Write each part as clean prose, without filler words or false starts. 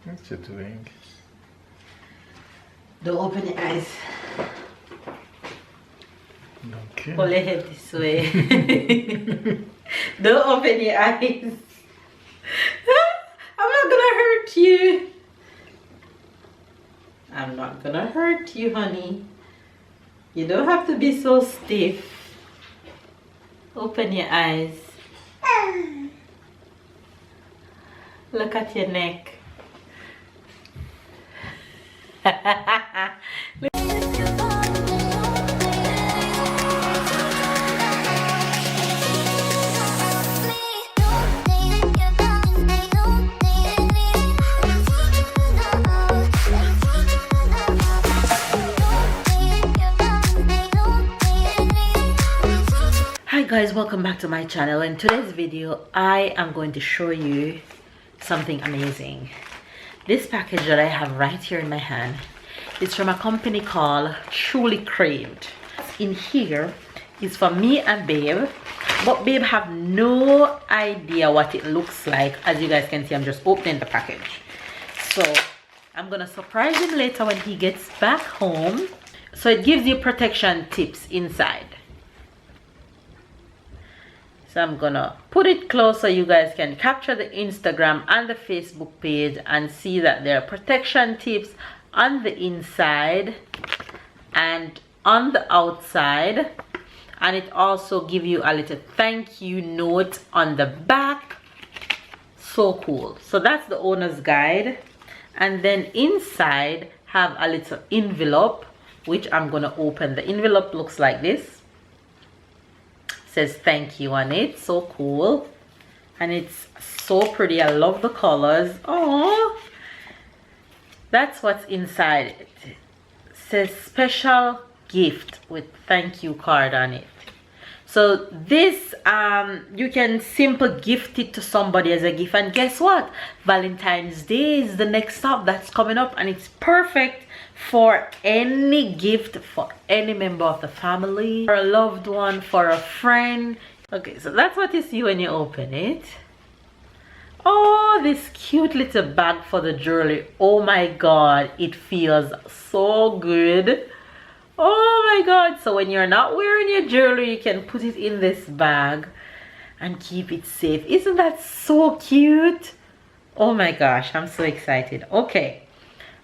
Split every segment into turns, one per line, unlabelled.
What you doing?
Don't open your eyes.
Okay.
Pull your head this way. Don't open your eyes. I'm not gonna hurt you. I'm not gonna hurt you, honey. You don't have to be so stiff. Open your eyes. Look at your neck. Hi guys, welcome back to my channel. In today's video I am going to show you something amazing. This package that I have right here in my hand is from a company called Trulycraved. In here is for me and Babe, but Babe have no idea what it looks like. As you guys can see, I'm just opening the package, so I'm gonna surprise him later when he gets back home. So it gives you protection tips inside. So I'm gonna put it close so you guys can capture the Instagram and the Facebook page and see that there are protection tips on the inside and on the outside, and it also gives you a little thank you note on the back. So cool. So that's the owner's guide, and then inside have a little envelope which I'm gonna open. The envelope looks like this. Says thank you on it. So cool, and it's so pretty. I love the colors. Oh, that's what's inside. It says special gift with thank you card on it. So this you can simply gift it to somebody as a gift, and guess what, Valentine's Day is the next stop that's coming up, and it's perfect for any gift for any member of the family, for a loved one, for a friend. Okay, so that's what you see when you open it. Oh, this cute little bag for the jewelry. Oh my god, it feels so good. Oh my god. So when you're not wearing your jewelry, you can put it in this bag and keep it safe. Isn't that so cute? Oh my gosh, I'm so excited. Okay,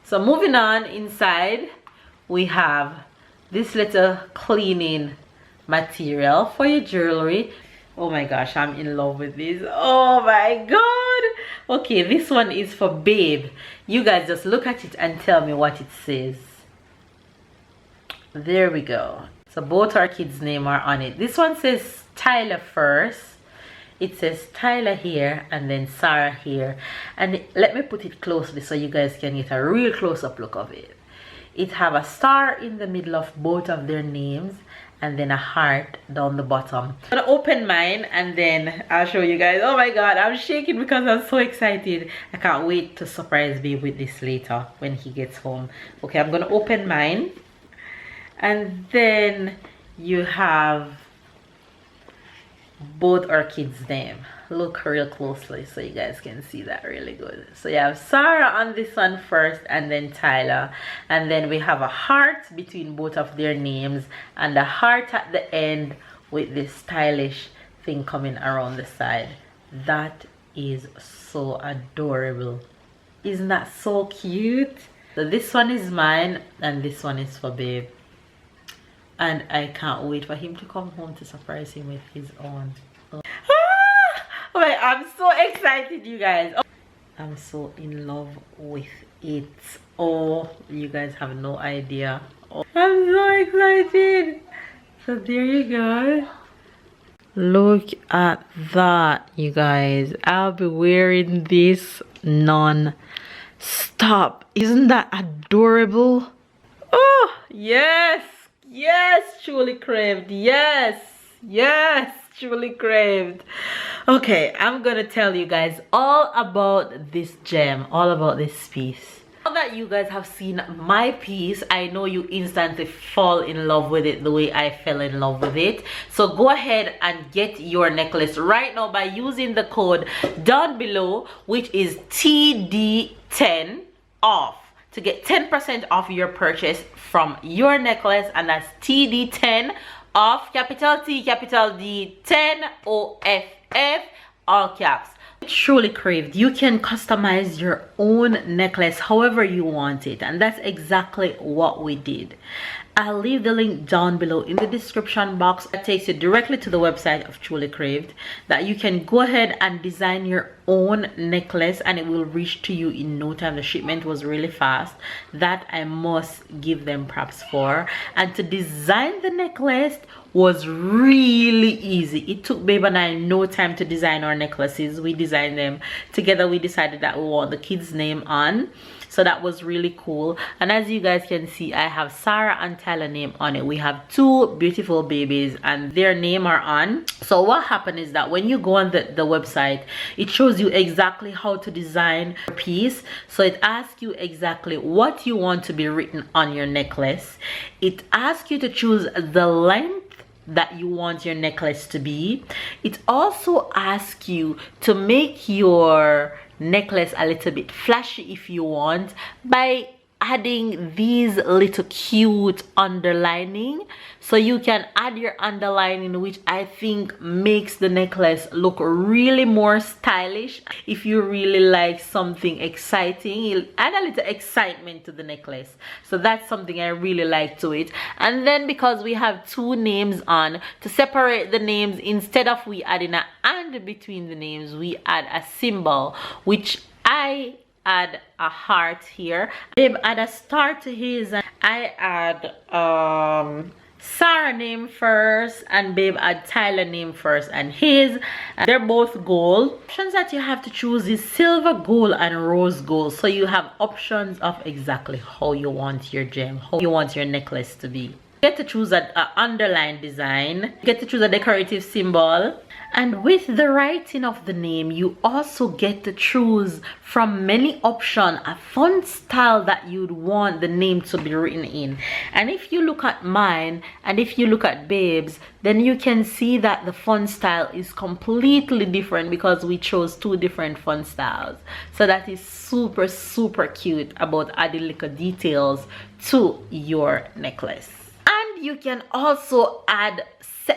so moving on, inside we have this little cleaning material for your jewelry. Oh my gosh, I'm in love with this. Oh my god. Okay, this one is for Babe. You guys just look at it and tell me what it says. There we go. So both our kids' name are on it. This one says Tyler first. It says Tyler here and then Sarah here. And let me put it closely so you guys can get a real close-up look of it. It have a star in the middle of both of their names and then a heart down the bottom. I'm gonna open mine and then I'll show you guys. Oh my god, I'm shaking because I'm so excited. I can't wait to surprise Babe with this later when he gets home. Okay, I'm gonna open mine. And then you have both our kids' name. Look real closely so you guys can see that really good. So you have Sarah on this one first and then Tyler, and then we have a heart between both of their names and a heart at the end with this stylish thing coming around the side. That is so adorable. Isn't that so cute? So this one is mine and this one is for Babe. And I can't wait for him to come home to surprise him with his own. Oh my, I'm so excited, you guys. Oh, I'm so in love with it. Oh, you guys have no idea. Oh, I'm so excited. So there you go. Look at that, you guys. I'll be wearing this non-stop. Isn't that adorable? Oh, yes. Yes, Trulycraved. Yes, yes, Trulycraved. Okay, I'm gonna tell you guys all about this gem, all about this piece. Now that you guys have seen my piece, I know you instantly fall in love with it the way I fell in love with it. So go ahead and get your necklace right now by using the code down below, which is TD10 off, to get 10% off your purchase from your necklace. And that's TD10 off, capital T, capital D, 10 OFF, all caps. Trulycraved, you can customize your own necklace however you want it, and that's exactly what we did. I'll leave the link down below in the description box that takes you directly to the website of Trulycraved, that you can go ahead and design your own necklace and it will reach to you in no time. The shipment was really fast. That I must give them props for. And to design the necklace was really easy. It took Babe and I no time to design our necklaces. We designed them together. We decided that we want the kids' name on, so that was really cool. And as you guys can see, I have Sarah and Tyler name on it. We have two beautiful babies and their name are on. So what happened is that when you go on the website, it shows you exactly how to design a piece. So it asks you exactly what you want to be written on your necklace. It asks you to choose the length that you want your necklace to be. It also asks you to make your necklace a little bit flashy if you want, by adding these little cute underlining. So you can add your underlining, which I think makes the necklace look really more stylish. If you really like something exciting, you'll add a little excitement to the necklace. So that's something I really like to it. And then because we have two names on, to separate the names, instead of we adding an and between the names, we add a symbol, which I add a heart here. Babe add a star to his, and I add Sarah name first, and Babe add Tyler name first and his. And they're both gold. Options that you have to choose is silver, gold, and rose gold. So you have options of exactly how you want your gem, how you want your necklace to be. You get to choose an underline design. You get to choose a decorative symbol. And with the writing of the name, you also get to choose from many options a font style that you'd want the name to be written in. And if you look at mine and if you look at Babe's, then you can see that the font style is completely different because we chose two different font styles. So that is super, super cute about adding little details to your necklace. And you can also add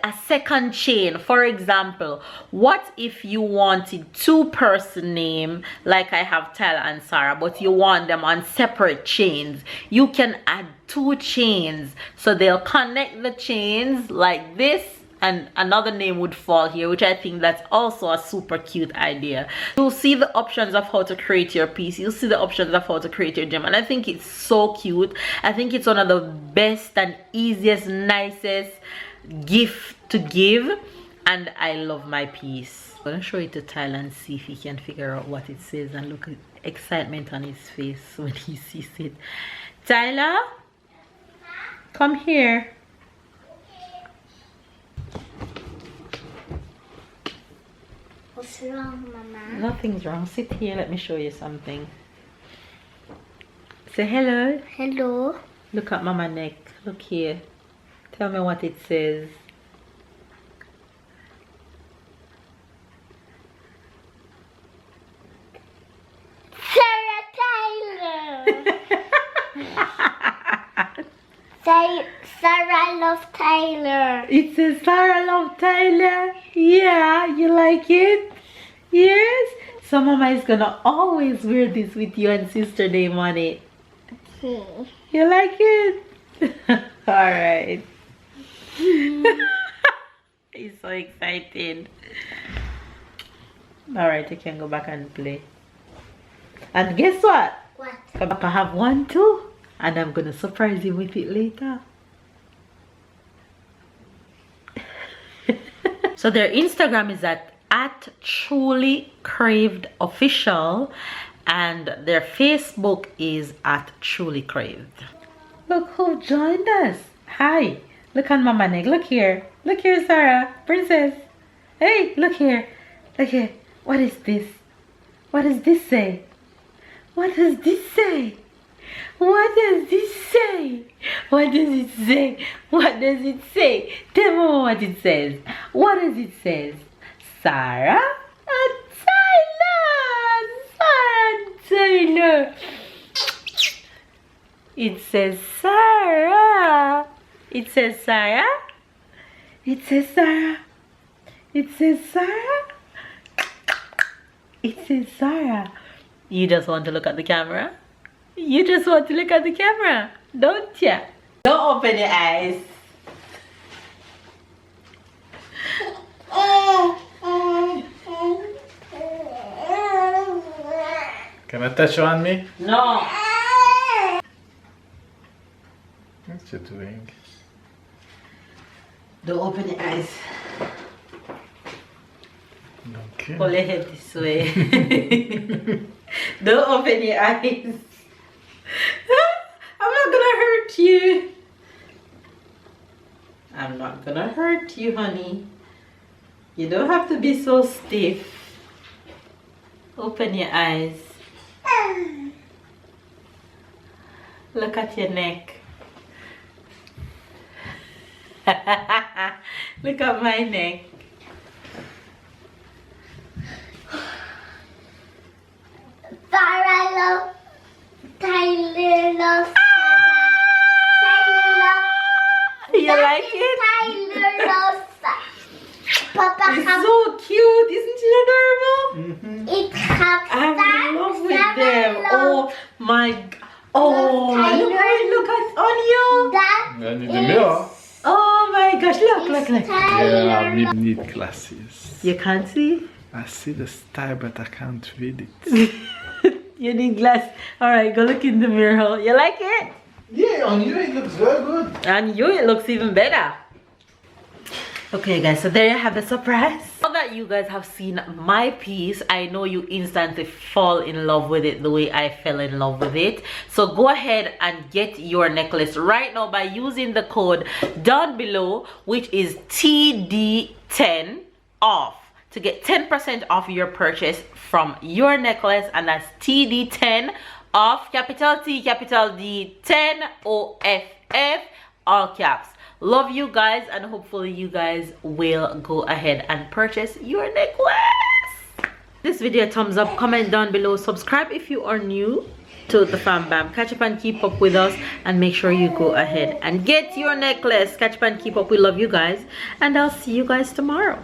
a second chain. For example, what if you wanted two-person name like I have Tyler and Sarah, but you want them on separate chains? You can add two chains, so they'll connect the chains like this, and another name would fall here, which I think that's also a super cute idea. You'll see the options of how to create your piece. You'll see the options of how to create your gem, and I think it's so cute. I think it's one of the best and easiest, nicest gift to give, and I love my piece. I'm gonna show it to Tyler and see if he can figure out what it says, and look at excitement on his face when he sees it. Tyler, come here.
What's wrong, Mama?
Nothing's wrong. Sit here, let me show you something. Say hello.
Hello.
Look at Mama neck. Look here. Tell me what it says.
Sarah Tyler. Say Sarah love Tyler.
It says Sarah love Tyler. Yeah, you like it? Yes. So Mama is gonna always wear this with you and Sister Name on it. You like it? Alright. He's so excited. Alright, you can go back and play. And guess what?
What?
Come back, I have one too. And I'm gonna surprise you with it later. So their Instagram is at Trulycraved official, and their Facebook is at Trulycraved. Look who joined us. Hi. Look on Mama neck. Look here. Look here, Sarah. Princess. Hey, look here. Look here. What is this? What does this say? What does this say? What does this say? What does it say? What does it say? Tell me what it says. What does it say? Sarah and Tyler. Sarah and Tyler. It says Sarah. It says Sarah. It says Sarah. It says Sarah. It says Sarah. You just want to look at the camera? You just want to look at the camera, don't you? Don't open your eyes.
Can I touch you on me?
No.
What you doing?
Don't open your eyes.
Okay.
Pull your head this way. Don't open your eyes. I'm not gonna hurt you. I'm not gonna hurt you, honey. You don't have to be so stiff. Open your eyes. Look at your neck. Look at my neck.
Sarah loves Tyler loves Tyler loves
You like it?
Tyler loves Papa
It's
has
so cute, isn't it adorable?
it has
I'm in love with them. Oh my god. Oh, look at on you.
That
I need the mirror.
Oh my gosh, look.
Yeah, I need glasses.
You can't see?
I see the style, but I can't read it.
You need glass. Alright, go look in the mirror. You like it?
Yeah, on you it looks very good.
And you, it looks even better. Okay guys, so there you have the surprise. Now that you guys have seen my piece, I know you instantly fall in love with it the way I fell in love with it. So go ahead and get your necklace right now by using the code down below, which is TD10 off, to get 10% off your purchase from your necklace. And that's TD10 off, capital T, capital D, 10 OFF, all caps. Love you guys, and hopefully you guys will go ahead and purchase your necklace. This video a thumbs up, comment down below, subscribe if you are new to the fam bam. Catch up and keep up with us, and make sure you go ahead and get your necklace. Catch up and keep up. We love you guys, and I'll see you guys tomorrow.